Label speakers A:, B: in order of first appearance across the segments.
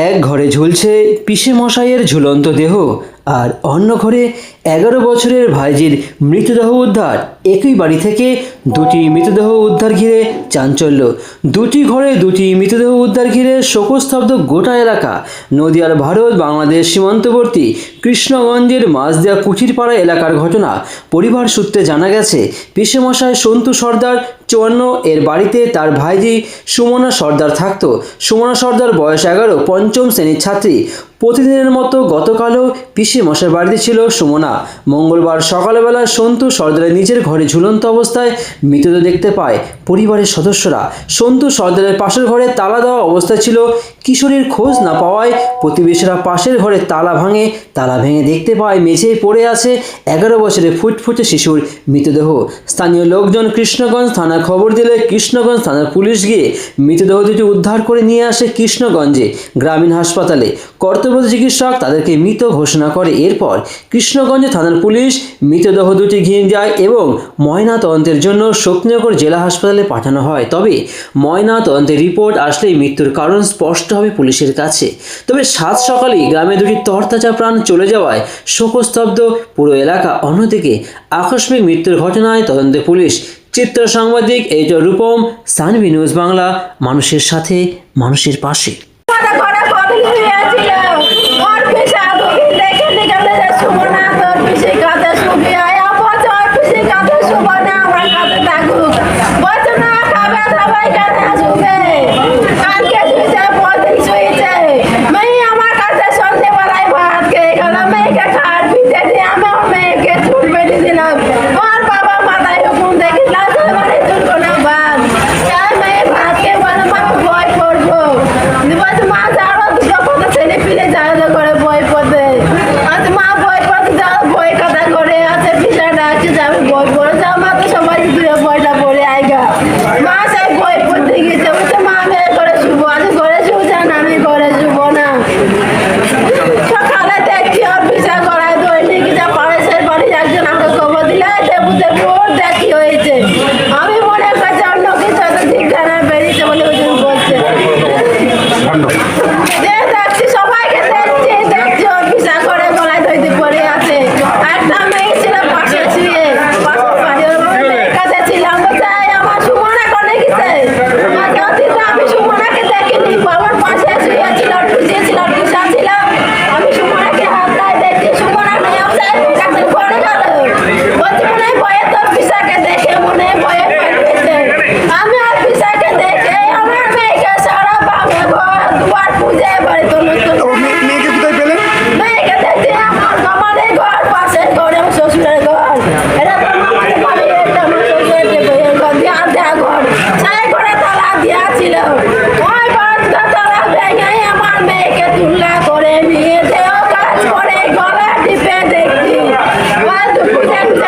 A: এক ঘরে ঝুলছে পিসে মশাইয়ের ঝুলন্ত দেহ, আর অন্য ঘরে 11 বছরের ভাইজির মৃতদেহ উদ্ধার। একই বাড়ি থেকে দুটি মৃতদেহ উদ্ধার ঘিরে চাঞ্চল্য। দুটি ঘরে দুটি মৃতদেহ উদ্ধার ঘিরে শোকস্তব্ধ গোটা এলাকা। নদিয়ার ভারত বাংলাদেশ সীমান্তবর্তী কৃষ্ণগঞ্জের মাঝদিয়া কুঠিরপাড়া এলাকার ঘটনা। পরিবার সূত্রে জানা গেছে, পিসেমশাই সন্তু সর্দার 54 এর বাড়িতে তার ভাইজি সুমনা সর্দার থাকতো। সুমনা সর্দার বয়স 11, পঞ্চম শ্রেণীর ছাত্রী। প্রতিদিনের মতো গতকালও পিসেমশার বাড়িতে ছিল সুমনা। মঙ্গলবার সকালবেলা সন্তু সর্দারের নিজের ঘরে ঝুলন্ত অবস্থায় মৃতদেহ দেখতে পায় পরিবারের সদস্যরা। সন্তু সর্দারের পাশের ঘরে তালা দেওয়া অবস্থায় ছিল। কিশোরীর খোঁজ না পাওয়ায় প্রতিবেশীরা পাশের ঘরে তালা ভেঙে দেখতে পায় মেঝেয় পড়ে আছে 11 বছরের ফুটফুটে শিশুর মৃতদেহ। স্থানীয় লোকজন কৃষ্ণগঞ্জ থানায় খবর দিলে কৃষ্ণগঞ্জ থানার পুলিশ গিয়ে মৃতদেহ দুটি উদ্ধার করে নিয়ে আসে কৃষ্ণগঞ্জে গ্রামীণ হাসপাতালে। কর্তব্যরত চিকিৎসক তাদেরকে মৃত ঘোষণা করে। এরপর কৃষ্ণগঞ্জ থানার পুলিশ মৃতদেহ দুটি নিয়ে যায় এবং ময়না তদন্তের জন্য শক্তিনগর জেলা হাসপাতালে পাঠানো হয়। তবে ময়না তদন্তের রিপোর্ট আসলেই মৃত্যুর কারণ স্পষ্ট হবে পুলিশের কাছে। তবে সাত সকালেই গ্রামে দুটি তরতাজা প্রাণ চলে যাওয়ায় শোকস্তব্ধ পুরো এলাকা। অন্যদিকে আকস্মিক মৃত্যুর ঘটনায় তদন্তে পুলিশ। চিত্র সাংবাদিক রূপম, সানভি নিউজ বাংলা, মানুষের সাথে মানুষের পাশে।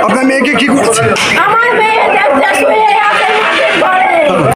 B: আপনার মেয়েকে কি করছে?